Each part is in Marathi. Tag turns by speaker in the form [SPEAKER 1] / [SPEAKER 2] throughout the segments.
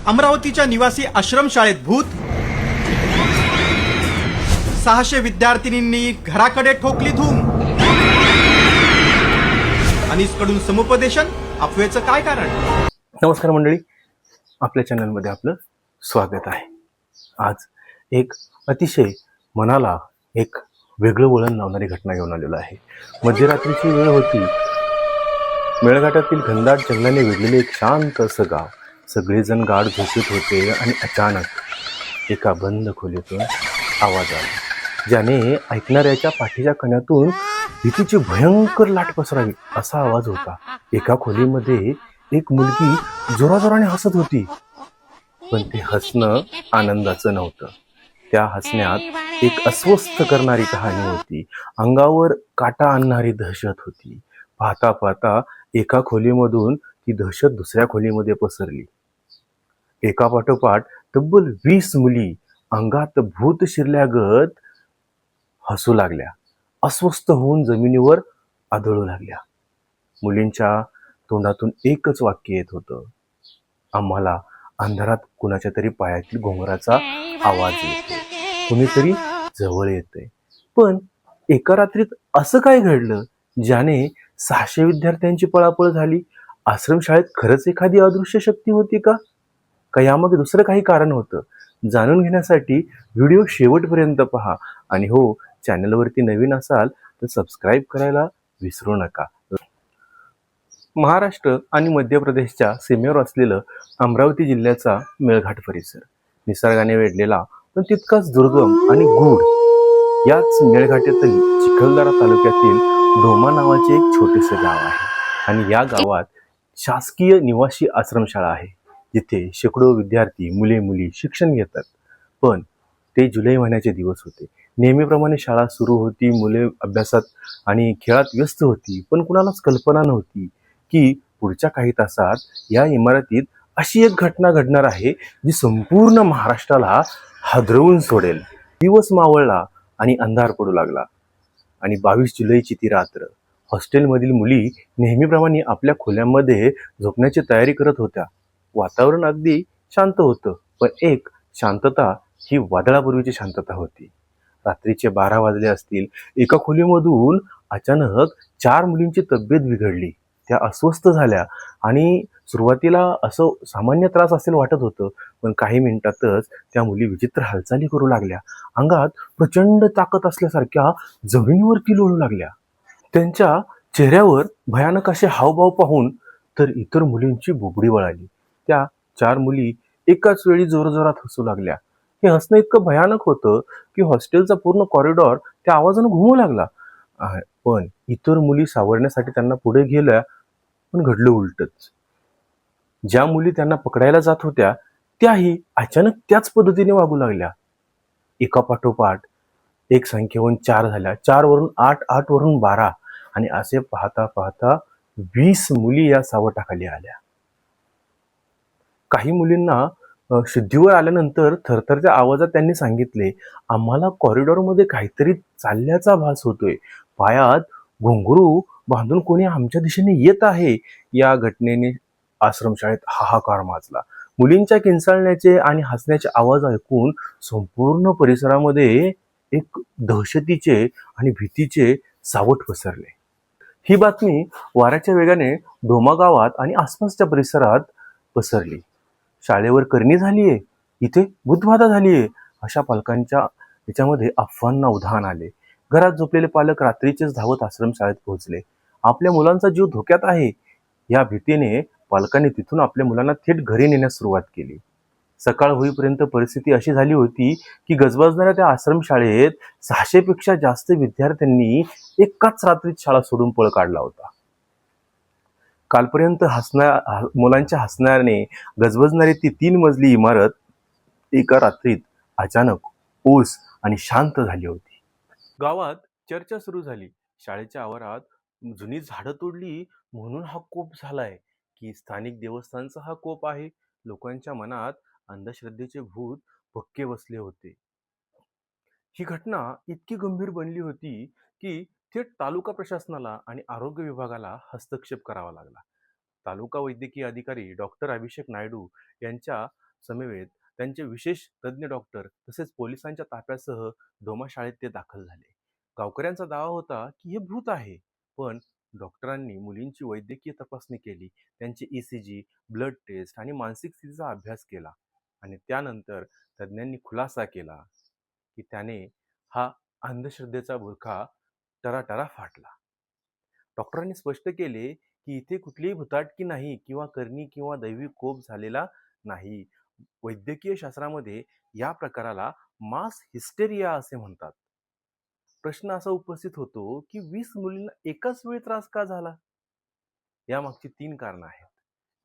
[SPEAKER 1] अमरावतीच्या निवासी आश्रमशाळेत भूत, 600 विद्यार्थिनींनी घराकडे ठोकली धूम. अनिसकडून समुपदेशन, अफवेचं काय कारण?
[SPEAKER 2] नमस्कार मंडळी, आपल्या चॅनलमध्ये आपलं स्वागत आहे. आज एक अतिशय मनाला एक वेगळं वळण लावणारी घटना घेऊन आलेलो आहे. मध्यरात्रीची वेळ होती. मेळघाटातील घनदाट जंगलाने वेढलेले एक शांत असं गाव. सगळेजण गाढ झोपेत होते आणि अचानक एका बंद खोलीतून आवाज आला, ज्याने ऐकणाऱ्याच्या पाठीच्या कण्यातून भीतीची भयंकर लाट पसरावी असा आवाज होता. एका खोलीमध्ये एक मुलगी जोराजोराने हसत होती, पण ते हसणं आनंदाचं नव्हतं. त्या हसण्यात एक अस्वस्थ करणारी कहाणी होती. अंगावर काटा आणणारी दहशत होती. पाहता पाहता एका खोलीमधून ती दहशत दुसऱ्या खोलीमध्ये पसरली. एका पाठोपाठ तब्बल 20 मुली अंगात भूत शिरल्यागत हसू लागल्या. अस्वस्थ होऊन जमिनीवर आदळू लागल्या. मुलींच्या तोंडातून एकच वाक्य येत होतं, आम्हाला अंधारात कुणाच्या तरी पायातील घोंगराचा आवाज येतो, कुणीतरी जवळ येतंय. पण एका रात्रीत असं काय घडलं ज्याने 600 विद्यार्थ्यांची पळापळ झाली? आश्रमशाळेत खरंच एखादी अदृश्य शक्ती होती का यामागे दुसरं काही कारण होतं? जाणून घेण्यासाठी व्हिडिओ शेवटपर्यंत पहा. आणि हो, चॅनलवरती नवीन असाल तर सबस्क्राईब करायला विसरू नका. महाराष्ट्र आणि मध्य प्रदेशच्या सीमेवर असलेलं अमरावती जिल्ह्याचा मेळघाट परिसर निसर्गाने वेढलेला पण तितकाच दुर्गम आणि गूढ. याच मेळघाटातील चिखलदरा तालुक्यातील डोमा नावाचे एक छोटेसे गाव आहे. आणि या गावात शासकीय निवासी आश्रमशाळा आहे, जिथे शेकडो विद्यार्थी मुले मुली शिक्षण घेतात. पण ते जुलै महिन्याचे दिवस होते. नेहमीप्रमाणे शाळा सुरू होती. मुले अभ्यासात आणि खेळात व्यस्त होती. पण कुणालाच कल्पना नव्हती की पुढच्या काही तासात या इमारतीत अशी एक घटना घडणार आहे जी संपूर्ण महाराष्ट्राला हादरवून सोडेल. दिवस मावळला आणि अंधार पडू लागला. आणि 22 जुलैची ती रात्र. हॉस्टेलमधील मुली नेहमीप्रमाणे आपल्या खोल्यांमध्ये झोपण्याची तयारी करत होत्या. वातावरण अगदी शांत होतं, पण एक शांतता ही वादळापूर्वीची शांतता होती. रात्रीचे 12 वाजले असतील. एका खोलीमधून अचानक 4 मुलींची तब्येत बिघडली. त्या अस्वस्थ झाल्या आणि सुरुवातीला असं सामान्य त्रास असेल वाटत होतं, पण काही मिनिटातच त्या मुली विचित्र हालचाली करू लागल्या. अंगात प्रचंड ताकद असल्यासारख्या जमिनीवरती लोळू लागल्या. त्यांच्या चेहऱ्यावर भयानक असे हावभाव पाहून तर इतर मुलींची बुबडी वळाली. त्या 4 मुली एकाच वेळी जोरजोरात हसू लागल्या. हे हसणं इतकं भयानक होतं की हॉस्टेलचा पूर्ण कॉरिडॉर त्या आवाजानं घुमू लागला. पण इतर मुली सावरण्यासाठी त्यांना पुढे गेल्या, पण घडलं उलटच. ज्या मुली त्यांना पकडायला जात होत्या त्याही अचानक त्याच पद्धतीने वागू लागल्या. एका पाठोपाठ एक संख्येवरून 4 झाल्या, 4 वरून 8, 8 वरून 12 आणि असे पाहता पाहता 20 मुली या सावटाखाली आल्या. काही मुलींना शुद्धीवर आल्यानंतर थरथरच्या आवाजात त्यांनी सांगितले, आम्हाला कॉरिडॉरमध्ये काहीतरी चालल्याचा भास होतोय. पायात घुंगरू बांधून कोणी आमच्या दिशेने येत आहे. या घटनेने आश्रमशाळेत हाहाकार माजला. मुलींच्या किंचाळण्याचे आणि हसण्याचे आवाज ऐकून संपूर्ण परिसरामध्ये एक दहशतीचे आणि भीतीचे सावट पसरले. ही बातमी वाऱ्याच्या वेगाने डोमा गावात आणि आसपासच्या परिसरात पसरली. शाळेवर करणी झालीये, इथे भूतबाधा झालीये, अशा पालकांच्या याच्यामध्ये अफवांना उधाण आले. घरात झोपलेले पालक रात्रीचेच धावत आश्रमशाळेत पोहोचले. आपल्या मुलांचा जीव धोक्यात आहे या भीतीने पालकांनी तिथून आपल्या मुलांना थेट घरी नेण्यास सुरुवात केली. सकाळ होईपर्यंत परिस्थिती अशी झाली होती की गजबजणाऱ्या त्या आश्रमशाळेत 600 पेक्षा जास्त विद्यार्थ्यांनी एकाच रात्रीत शाळा सोडून पळ काढला होता. कालपर्यंत मुलांच्या हसण्याने गजबजणारी ती 3 मजली इमारत एका रात्रीत अचानक ओस आणि शांत झाली होती. गावात चर्चा सुरू झाली. शाळेच्या आवारात जुनी झाडं तोडली म्हणून हा कोप झालाय की स्थानिक देवस्थानचा हा कोप आहे. लोकांच्या मनात अंधश्रद्धेचे भूत पक्के बसले होते. ही घटना इतकी गंभीर बनली होती की थेट तालुका प्रशासनाला आणि आरोग्य विभागाला हस्तक्षेप करावा लागला. तालुका वैद्यकीय अधिकारी डॉक्टर अभिषेक नायडू यांच्या समवेत त्यांचे विशेष तज्ज्ञ डॉक्टर तसेच पोलिसांच्या ताफ्यासह डोमा शाळेत ते दाखल झाले. गावकऱ्यांचा दावा होता की हे भूत आहे, पण डॉक्टरांनी मुलींची वैद्यकीय तपासणी केली, त्यांची ECG, ब्लड टेस्ट आणि मानसिक स्थितीचा अभ्यास केला आणि त्यानंतर तज्ज्ञांनी खुलासा केला की त्याने हा अंधश्रद्धेचा बुरखा टराटरा फाटला. डॉक्टरांनी स्पष्ट केले की इथे कुठलीही भुताटकी नाही किंवा करणी किंवा दैवी कोप झालेला नाही. वैद्यकीय शास्त्रामध्ये या प्रकाराला मास हिस्टेरिया असे म्हणतात. प्रश्न असा उपस्थित होतो की 20 मुलींना एकाच वेळी त्रास का झाला? यामागची 3 कारणं आहेत.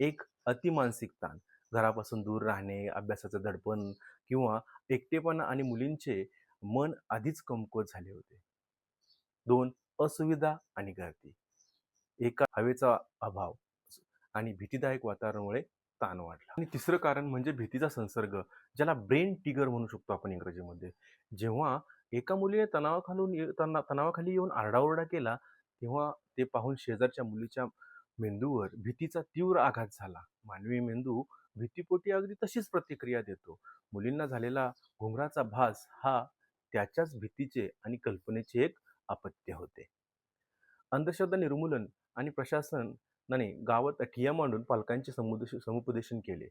[SPEAKER 2] एक, अतिमानसिक ताण, घरापासून दूर राहणे, अभ्यासाचं दडपण किंवा एकटेपणा आणि मुलींचे मन आधीच कमकुवत झाले होते. 2, असुविधा आणि गर्दी. एका हवेचा अभाव आणि भीतीदायक वातावरणामुळे ताण वाढला. आणि तिसरं कारण म्हणजे भीतीचा संसर्ग, ज्याला ब्रेन टिगर म्हणू शकतो आपण इंग्रजीमध्ये. जेव्हा एका मुलीने तणावाखाली येऊन आरडाओरडा केला, तेव्हा ते पाहून शेजारच्या मुलीच्या मेंदूवर भीतीचा तीव्र आघात झाला. मानवी मेंदू भीतीपोटी अगदी तशीच प्रतिक्रिया देतो. मुलींना झालेला घुंगराचा भास हा त्याच्याच भीतीचे आणि कल्पनेचे एक अपत्य होते. अंधश्रद्धा निर्मूलन आणि प्रशासनाने गावात ठिय्या मांडून पालकांचे समुपदेशन केले.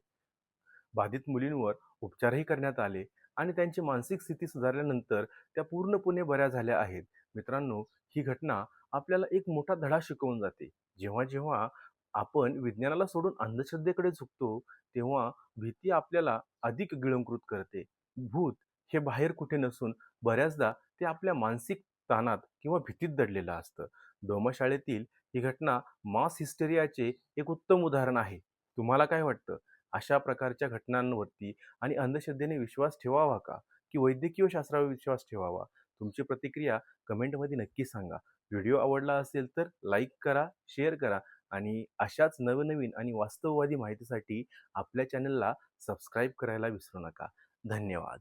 [SPEAKER 2] बाधित मुलींवर उपचारही करण्यात आले आणि त्यांची मानसिक स्थिती सुधारल्यानंतर त्या पूर्णपणे बऱ्या झाल्या आहेत. मित्रांनो, ही घटना आपल्याला एक मोठा धडा शिकवून जाते. जेव्हा जेव्हा आपण विज्ञानाला सोडून अंधश्रद्धेकडे झुकतो, तेव्हा भीती आपल्याला अधिक गिळंकृत करते. भूत हे बाहेर कुठे नसून बऱ्याचदा ते आपल्या मानसिक ताणात किंवा भीतीत दडलेलं असतं. डोमा शाळेतील ही घटना मास हिस्टेरियाचे एक उत्तम उदाहरण आहे. तुम्हाला काय वाटतं? अशा प्रकारच्या घटनांवरती आणि अंधश्रद्धेने विश्वास ठेवावा का? की वैद्यकीय शास्त्रावर विश्वास ठेवावा? तुमची प्रतिक्रिया कमेंटमध्ये नक्की सांगा. व्हिडिओ आवडला असेल तर लाईक करा, शेअर करा आणि अशाच नवनवीन आणि वास्तववादी माहितीसाठी आपल्या चॅनलला सबस्क्राईब करायला विसरू नका. धन्यवाद.